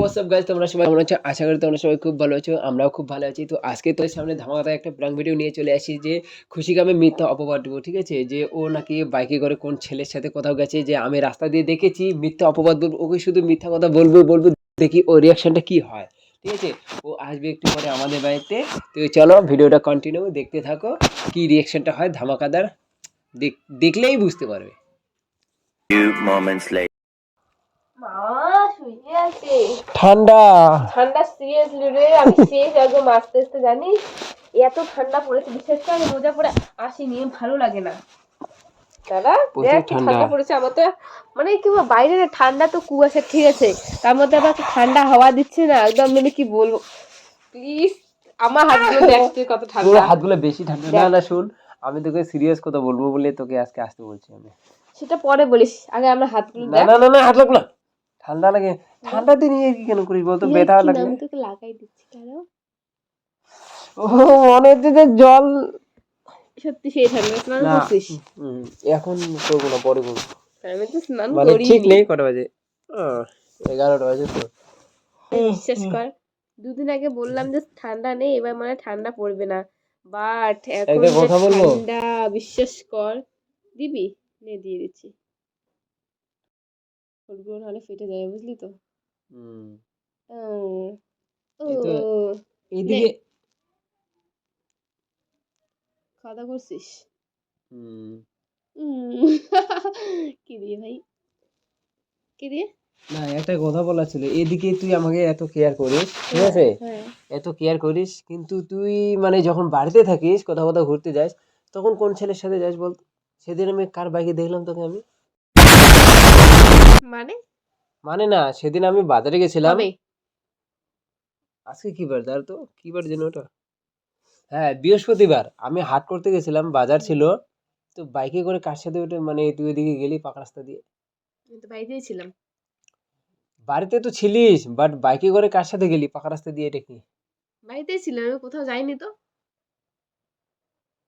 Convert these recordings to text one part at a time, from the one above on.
WhatsApp guys, তোমরা সবাই কেমন আছো? আশা করি তোমরা সবাই খুব ভালো আছো। আমরাও খুব ভালো আছি। তো আজকে তোর সামনে ধামাকাদার একটা প্র্যাঙ্ক ভিডিও নিয়ে চলে আসি যে খুশিকে আমি মিথ্যা অপবাদ দেবো, ঠিক আছে? যে ও নাকি বাইকে করে কোন ছেলের সাথে কোথাও গেছে, যে আমি রাস্তা দিয়ে দেখেছি, মিথ্যা অপবাদ বলবো, ওকে শুধু মিথ্যা কথা বলবো বলবো, দেখি ও রিয়াকশনটা কি হয়, ঠিক আছে? ও আসবে একটু পরে আমাদের বাড়িতে। তো চলো ভিডিওটা কন্টিনিউ দেখতে থাকো, কি রিয়াকশনটা হয় ধামাকাদার। দেখলেই বুঝতে পারবে। Few moments later. মা শুয়ে আছে। ঠান্ডা ঠান্ডা সিরিয়াসলি রে, আমি শেষ একদম আস্তে আস্তে জানিস এত ঠান্ডা পড়েছে। বিশেষ করে আমি রোজা পরে আসিনি, ভালো লাগে না দাদা। দেখ কি ঠান্ডা পড়েছে আমার তো, মানে কি বলবো, বাইরে না ঠান্ডা তো কুয়াশা, ঠিক আছে, তার মধ্যে আবার ঠান্ডা হাওয়া দিচ্ছে না একদম, মানে কি বলবো, প্লিজ আমার হাতগুলো দেখতে কত তোর ঠান্ডা। হাতগুলো বেশি ঠান্ডা না। না শুন, আমি তোকে সিরিয়াস কথা বলবো বলে তোকে আজকে আসতে বলছি আমি। সেটা পরে বলিস, আগে আমার হাতগুলো না দেখ। না না না, হাত লাগলো না। ঠান্ডা লাগে? ঠান্ডা দিন কি কেন করিস বলতো? ব্যথা লাগলে আমি তোকে লাগাই দিচ্ছি দাঁড়াও। ও মনে হচ্ছে যে জল। সত্যি সেই ঠান্ডা। স্নান না করছিস? এখন করবো না, পরে করবো। আমি তো স্নান মানে করিনি। ঠিক নেই, কটা বাজে? 11টা বাজে তো। বিশ্বাস কর, দুদিন আগে বললাম যে ঠান্ডা নেই, এবার মানে ঠান্ডা পড়বে না, বাট এখন একটা যে কথা বলবো, ঠান্ডা, বিশ্বাস কর। দিবি? নে দিয়ে দিচ্ছি। ফুলগুলো নাহলে ফেটে যাবে, বুঝলি তো। ও ও এই তো নে, এইদিকে। খাওয়া দাওয়া করছিস? হুম। উম, কি দিয়ে ভাই, কি দিয়ে? না, একটা কথা বলার ছিল। এদিকে তুই আমাকে এত কেয়ার করিস, ঠিক আছে? হ্যাঁ, এত কেয়ার করিস, কিন্তু তুই মানে যখন বাড়িতে থাকিস, কোথাও কোথাও ঘুরতে যাস, তখন কোন ছেলের সাথে যাস বলতো? সেদিন আমি কার বাইকে দেখলাম তোকে আমি? মানে মানে না, সেদিন আমি বাজারে গেছিলাম। কবে? আজকে কি বার? দাঁড়া তো, কি বার যেন ওটা? হ্যাঁ, বৃহস্পতিবার। আমি হাট করতে গেছিলাম, বাজার ছিল। তো বাইকে করে কার সাথে ওটা, মানে তুই ওইদিকে গেলি পাকা রাস্তা দিয়ে। আমি তো বাড়িতেই ছিলাম। বাড়িতে তো ছিলিস, বাট বাইকে করে কার সাথে গেলি পাকা রাস্তা দিয়ে? এটা কি? বাড়িতেই ছিলাম, আমি কোথাও যাইনি তো।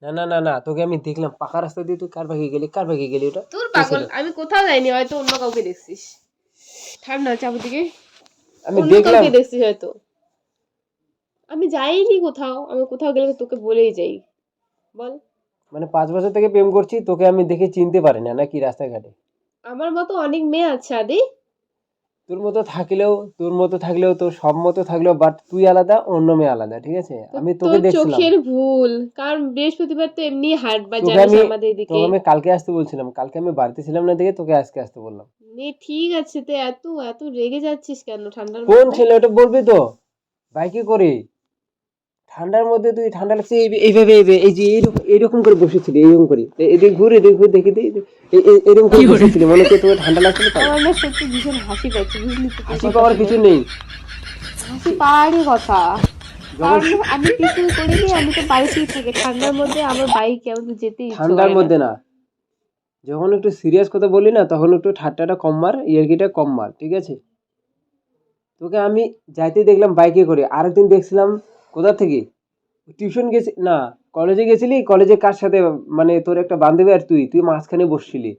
না না না না, তোকে আমি দেখলাম পাকা রাস্তা দিয়ে। তুই কার বাইকে গেলি? কার বাইকে গেলি? ওটা তোর কে ছিল? পাগল, আমি কোথাও যাইনি, হয়তো অন্য কাউকে দেখছিস। ঠান্ডা চাবুদিকে আমি অন্য দেখলাম। কাউকে দেখছিস হয়তো। আমি যাইনি কোথাও, আমি কোথাও গেলে তো তোকে বলেই যাই। বল। মানে 5 বছর থেকে প্রেম করছি, তোকে আমি দেখে চিনতে পারি না নাকি রাস্তাঘাটে? আমার মতো অনেক মেয়ে আছে আদি। তোর মতো থাকলেও তোর সব মতো থাকলেও, বাট তুই আলাদা, অন্য মেয়ে আলাদা, ঠিক আছে? তো আমি তোকে তোর দেখছিলাম। চোখের ভুল, কারণ বৃহস্পতিবার তো এমনি হাট তোকে বাজার আমি আমাদের এদিকে। তোকে আমি কালকে আসতে বলছিলাম, কালকে আমি বাড়িতে ছিলাম না দেখে তোকে আজকে আসতে বললাম। নে ঠিক আছে, তো এত এত রেগে যাচ্ছিস কেন ঠান্ডার কোন মধ্যে? ছেলে? ওটা বলবি তো। বাইকে করে ঠান্ডার মধ্যে, তুই ঠান্ডা লাগছে এইভাবে, এই যে এইরকম এইরকম করে বসেছিলি, এইরকম করে এদিক ঘুরে দেখি দিই, এরকম করে বসেছিলি, মনে হচ্ছে তোর ঠান্ডা লাগছিল তাই। আমার না সত্যি ভীষণ হাসি পাচ্ছে, বুঝলি তো, তোর হাসি কথা পাওয়ার শুনে। কিছু নেই। হাসি পাওয়ারই কথা, যখন কারণ আমি কিছুই করিনি, আমি তো বাড়িতেই থাকি ঠান্ডার মধ্যে, আমার বাইকে আমার তো যেতে ইচ্ছে ঠান্ডার করে না। মধ্যে না, যখন একটু সিরিয়াস কথা বলি না, তখন একটু ঠাট্টাটা কম মার, ইয়ার্কিটা কম মার, ঠিক আছে? তোকে আমি যাইতে দেখলাম বাইকে করে। আরেকদিন দেখছিলাম কোথা থেকে, টিউশন গেছি না, কলেজে গেছিলি। কলেজে কার সাথে? মানে তোর একটা বান্ধবী আর তুই তুই মাঝখানে বসছিলি।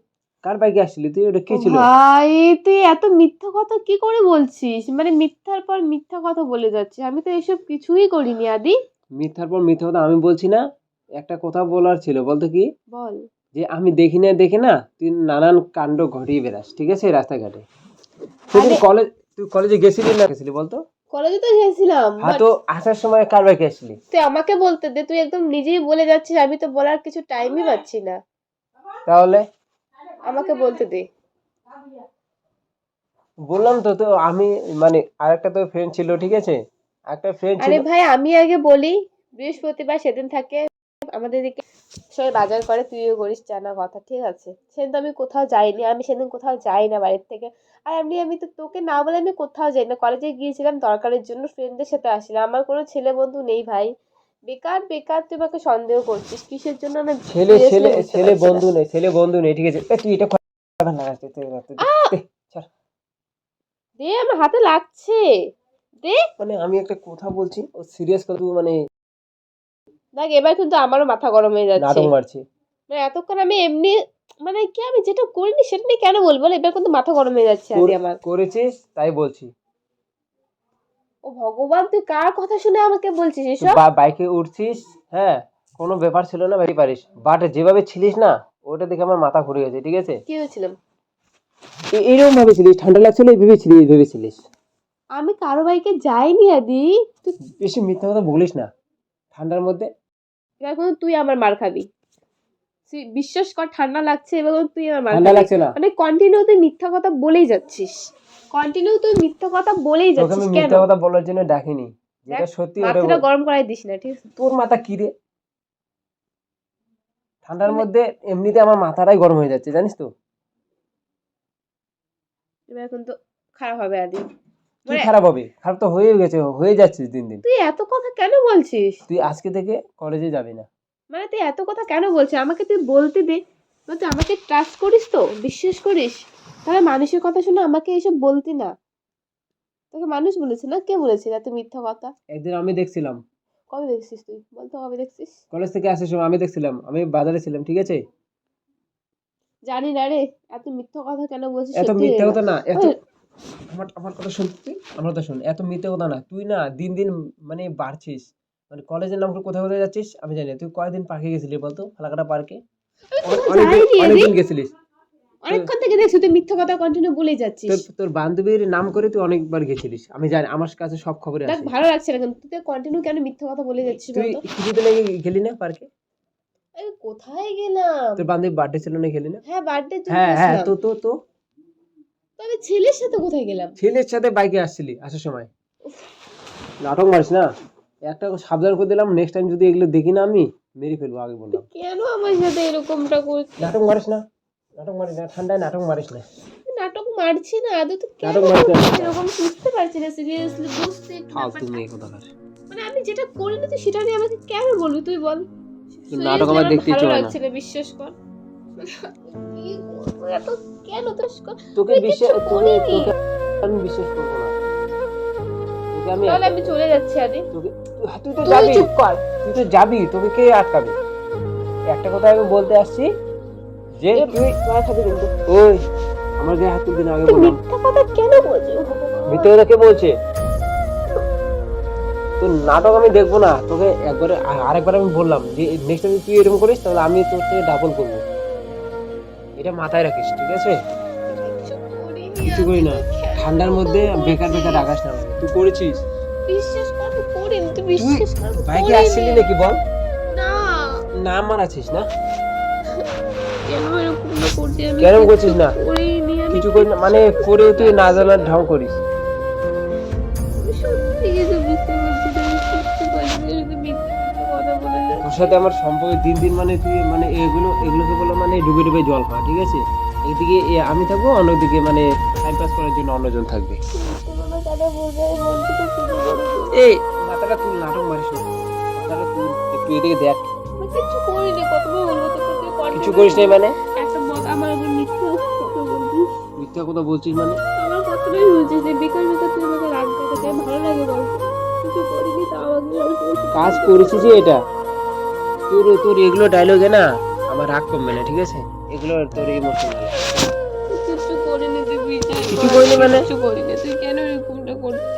কার বাইকে আসছিলি তুই? ওটা ও কে ছিল? ভাই, তুই এত মিথ্যা কথা কি করে বলছিস? মানে মিথ্যার পর মিথ্যা কথা বলে যাচ্ছিস, আমি তো এসব কিছুই করিনি আদি। মিথ্যার পর মিথ্যা কথা আমি বলছি না। একটা কথা বলার ছিল, বলতো কি? বল। যে আমি দেখি না দেখে না, তুই নানান কাণ্ড ঘটিয়ে বেড়াস, ঠিক আছে, রাস্তাঘাটে। সেদিন আরে তুই কলেজে গেছিলি না গেছিলি বলতো? কলেজে তো গেছিলাম, হ্যাঁ, বাট তো আসার সময় কার বাইকে আসলি? তুই আমাকে বলতে দে, তুই একদম নিজেই বলে যাচ্ছিস, আমি তো বলার কিছু টাইমই পাচ্ছি না। তাহলে আমাকে বলতে দে। বললাম তো। তো আমি মানে আরেকটা তো ফ্রেন্ড ছিল, ঠিক আছে? একটা ফ্রেন্ড আরে ছিল। ভাই আমি আগে বলি, বৃহস্পতিবার সেদিন থাকে আমাদের এদিকে সবাই বাজার করে, তুইও করিস জানা কথা, ঠিক আছে? সেদিন তো আমি কোথাও যাইনি, আমি সেদিন কোথাও যাই না বাড়ির থেকে। আর এমনি আমি তো তোকে না বলে আমি কোথাও যাই না, কলেজে গিয়েছিলাম দরকারের জন্য, ফ্রেন্ডদের সাথে আসছিলাম, আমার কোনো ছেলে বন্ধু নেই ভাই। বেকার বেকার তুই আমাকে সন্দেহ করছিস কিসের জন্য, আমি ছেলে সিরিয়াসলি ছেলে বুঝতে ছেলে পারছি না। বন্ধু নেই, ছেলে বন্ধু নেই, ঠিক আছে? তুই এটা কথা না আসতে দে, আমার হাতে লাগছে, দে। মানে আমি একটা কথা বলছি, ও সিরিয়াস কথা, তুই মানে দেখ এবার কিন্তু আমারও মাথা গরম হয়ে যাচ্ছে। নাটক মারছি। মানে এতক্ষণ আমি এমনি, মানে কি, আমি যেটা করিনি সেটা নিয়ে কেন বলবো? এবার কিন্তু মাথা গরম হয়ে যাচ্ছে আদি আমার। করেছিস তাই বলছি। ও ভগবান, তুই কার কথা শুনে আমাকে বলছিস তুই এসব? বাইকে উঠছিস, হ্যাঁ, কোনো ব্যাপার ছিল না, বাইকে পারিস, বাট যেভাবে ছিলিস না, ওটা দেখে আমার মাথা ঘুরে গেছে, ঠিক আছে? কি হয়েছিলাম? এইরকম ভাবে ছিলিস, ঠান্ডা লাগছিল ভেবেছিলিস। আমি কারো বাইকে যাইনি আদি। তুই বেশি মিথ্যা কথা বলিস না ঠান্ডার মধ্যে। এখন তুই আমার মার খাবি। তুই বিশ্বাস কর, ঠান্ডা লাগছে এবার তুই আমার মার ঠান্ডা খাবি। লাগছে না, মানে কন্টিনিউ তুই মিথ্যা কথা বলেই যাচ্ছিস, কন্টিনিউ তুই মিথ্যা কথা বলেই তোকে যাচ্ছিস, আমি কেন? মিথ্যা কথা বলার জন্য ডাকিনি, যেটা দেখ, সত্যি ওটা মাথাটা বল। গরম করাই দিস না, ঠিক আছে? তোর মাথা কি রে? ঠান্ডার মানে মধ্যে এমনিতে আমার মাথাটাই গরম হয়ে যাচ্ছে, জানিস তো? এবার এখন তো খারাপ হবে আদি। কি মানে খারাপ হবে? খারাপ তো হয়ে গেছে, হয়ে যাচ্ছিস দিন দিন। তুই এত কথা কেন বলছিস? তুই আজকে থেকে কলেজে যাবি না। মানে তুই এত কথা কেন বলছিস? আমাকে তুই বলতে দে। মানে তুই আমাকে ট্রাস্ট করিস তো, বিশ্বাস করিস? তাহলে মানুষের কথা শুনে আমাকে এসব বলতি না। তোকে মানুষ বলেছে না, কে বলেছে এত মিথ্যা কথা? একদিন আমি দেখছিলাম, কবে দেখছিস তুই? বলতো কবে দেখছিস? কলেজ থেকে আসার সময় আমি দেখছিলাম, আমি বাজারে ছিলাম, ঠিক আছে? জানি না রে, এত মিথ্যা কথা কেন বলছিস এত সত্যি মিথ্যা জানি না। কথা না, এত ওই, আমার কথা শুন, তুই আমার কথা শুন, এত মিথ্যা কথা না, তুই না দিন দিন মানে বাড়ছিস। মানে কলেজের নাম করে কোথায় কোথায় যাচ্ছিস আমি জানি না। তুই কয়দিন পার্কে গেছিলি বলতো, ফালাকাটা পার্কে? আমি কোথাও যাইনি আরে। অনেকদিন গেছিলিস। অনেকক্ষণ থেকে দেখছি তুই মিথ্যা কথা কন্টিনিউ বলেই যাচ্ছিস। তোর বান্ধবীর নাম করে তুই অনেকবার গেছিলিস, আমি জানি, আমার কাছে সব খবরে দেখ আছে। ভালো লাগছে না, কিন্তু তুই কন্টিনিউ কেন মিথ্যা কথা বলে যাচ্ছিস তুই বলতো? কিছুদিন আগে গেলি না পার্কে? আমি কোথায় গেলাম? তোর বান্ধবীর বার্থডে ছিল না, গেলি না? হ্যাঁ, বার্থডে জন্য হ্যাঁ হ্যাঁ, গেছিলাম। তো তবে ছেলের সাথে কোথায় গেলাম? ছেলের সাথে বাইকে আসছিলি, আসার সময়। নাটক মারিস না, একটা সাবধান করে দিলাম, নেক্সট টাইম যদি এগুলো দেখি না আমি মেরে ফেলবো, আগে তুই বললাম। কেন আমার সাথে এরকমটা করছিস? নাটক মারিস না, নাটক মারিস না, ঠান্ডায় নাটক মারিস না। নাটক মারছি না আদৌ, তুই কেন নাটক মারিস না, করছিস এরকম? বুঝতে পারছি না, সিরিয়াসলি বুঝতে একটু ফালতু ব্যাপারটা। মেয়ে কোথাকার। মানে আমি যেটা করি না তুই সেটা নিয়ে আমাকে কেন বলবি তুই বল? তোর নাটক Seriously আমার আমার দেখতে ভালো ইচ্ছে করে না। লাগছে না, বিশ্বাস কর। কি করবো এত, কেন তোর তোকে তুই বিশ্বাস, কিচ্ছু করিনি। তোকে আমি বিশ্বাস করবো না। তোকে আমি তাহলে আমি চলে যাচ্ছি আদি। তোকে তুই তো তুই যাবি, চুপ কর। তুই তো যাবি, তোকে কে আটকাবে? একটা কথা আমি বলতে আসছি যে তুই মার খাবি কিন্তু। ওই আমার গায়ে হাত তুলবি না, আগে তুই বললাম। মিথ্যা কথা কেন বলছিস? মিথ্যে কথা কে বলছে? তোর নাটক আমি দেখবো না, তোকে একবারে আরেকবার আমি বললাম যে নেক্সট টাইম তুই এরকম করিস তাহলে আমি তোর থেকে ডাবল করবো, এটা মাথায় রাখিস, ঠিক আছে? কিছু করি না, ঠান্ডার মধ্যে বেকার বেকার রাখাস না আমাকে। তুই করেছিস? বিশ্বাস কর আমি করিনি, তুই তুই বিশ্বাস কর আমি বাইকে করিনি। আসছিলি নাকি বল? না, না মারাছিস না? কেন এরকমটা করছি আমি? কেন কিচ্ছু করছিস না? করিনি আমি, কিছু করি না মানে করে তুই না জানার ঢং করিস। আমি সত্যি কিছু বুঝতে পারছি না, আমি কিচ্ছু করিনি, শুধু মিথ্যে মিথ্যে কথা বলে যাচ্ছি। তোর সাথে আমার সম্পর্ক দিন দিন মানে তুই মানে এগুলোকে বলো মানে ডুবে ডুবে জল খাওয়া, ঠিক আছে? একদিকে আমি থাকবো, অন্যদিকে মানে টাইম পাস করার জন্য অন্যজন থাকবে। মিথ্যে কথা বলতে আমি মনটা তো শুরু করে দিই। এই মাথাটা তুই নাটক মারিস না, মাথাটা তুই একটু এদিকে দেখ। আমি কিচ্ছু করিনি, কতবার বলবো তোকে? তুই কিছু continue করিস নাই মানে? একটা আমার উপর মিথ্যে কথা বলছিস। মিথ্যা কথা বলছিস মানে? আমার কতটাই হয়েছে যে বেকার বেকার তুই আমাকে রাগ দেখাতে ভালো লাগে বলতো? কিছু করিনি, তাও আমাকে সবসময় কাজ করেছিস যে এটা, তোর এগুলো ডায়লগে না আমার রাগ কমবে না, ঠিক আছে? এগুলো তোর ইমোশনাল। কিচ্ছু করিনি, তুই বিচার কিছু কর। করিনি মানে? কিচ্ছু করিনি, তুই কেন এরকমটা করছিস?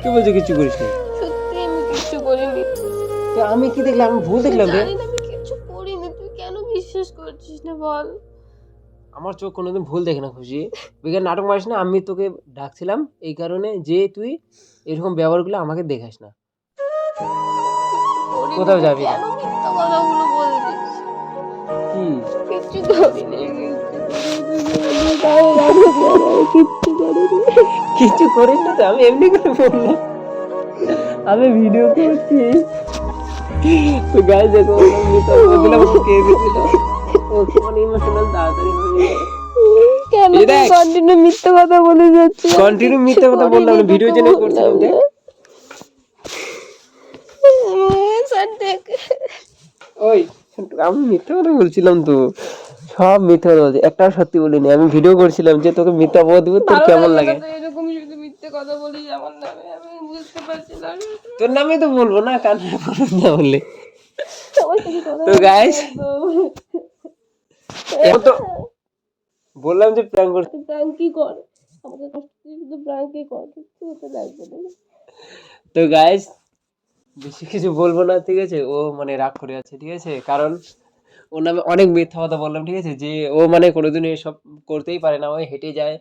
কি বলছিস কিছু করিস না? সত্যি আমি কিচ্ছু করিনি। তো আমি কি দেখলাম? আমি ভুল দেখলাম রে? জানি না আমি কিচ্ছু করিনি, তুই কেন বিশ্বাস করছিস না বল? আমার চোখ কোনোদিন ভুল দেখে না, খুশি। বেকার নাটক মারিস না, আমি তোকে ডাকছিলাম এই কারণে যে তুই এরকম ব্যবহারগুলো আমাকে দেখাস না। করিনি, কোথাও তুই যাবি না। কেন মিথ্যা কথাগুলো বলছিস? কি কিচ্ছু করিনি, কিচ্ছু করিনি। কিছু করিস না তো? আমি এমনি করে বললাম, আমি ভিডিও করছি তো গাইস দেখো, আমি তো বললাম কে দিছিল ও কোন ইমোশনাল তাড়াতাড়ি হয়ে যায়। কেন এই দেখ, কন্টিনিউ মিথ্যা কথা বলে যাচ্ছিস? কন্টিনিউ মিথ্যা কথা বললাম না, ভিডিও জেনে করছিলাম। দেখ স্যার দেখ, ওই আমি মিথ্যা কথা বলছিলাম তো, সব মিথ্যা কথা বলছি, একটা সত্যি বলিনি। আমি ভিডিও করছিলাম যে তোকে মিথ্যা বলে দিব, তোর ভালো কেমন লাগে লাগে। না তো এরকম শুধু মিথ্যে কথা বলিস আমার নামে, আমি বুঝতে পারছি না। তোর নামে তো বলবো না, কানে বলবো না বললে। সবার সাথে কথা তো বলতে গাইস একদম। এখন তো বললাম যে প্র্যাঙ্ক করছি, তুই প্র্যাঙ্কই কর, আমাকে কষ্ট দিয়ে শুধু প্র্যাঙ্কই কর, কিচ্ছু হতে লাগবে না। তো গাইস বেশি কিছু বলবো না, ঠিক আছে? ও মানে রাগ করে আছে, ঠিক আছে? কারণ ওর নামে অনেক মিথ্যা কথা বললাম, ঠিক আছে? যে ও মানে কোনোদিন এসব করতেই পারে না, ওই হেঁটে যায়,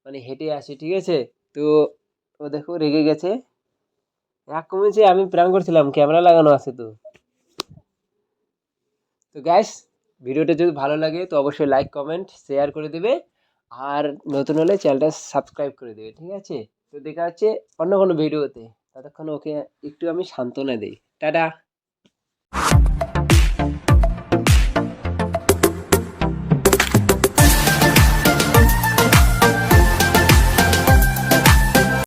মানে হেঁটে আসে, ঠিক আছে? তো ও দেখো রেগে গেছে, রাগ কমেছে, আমি প্র্যাঙ্ক করছিলাম, ক্যামেরা লাগানো আছে তো। তো গ্যাস, ভিডিওটা যদি ভালো লাগে তো অবশ্যই লাইক কমেন্ট শেয়ার করে দেবে, আর নতুন হলে চ্যানেলটা সাবস্ক্রাইব করে দেবে, ঠিক আছে? তো দেখা হচ্ছে অন্য কোনো ভিডিওতে, ততক্ষণ ওকে একটু আমি সান্ত্বনা দিই। টাটা।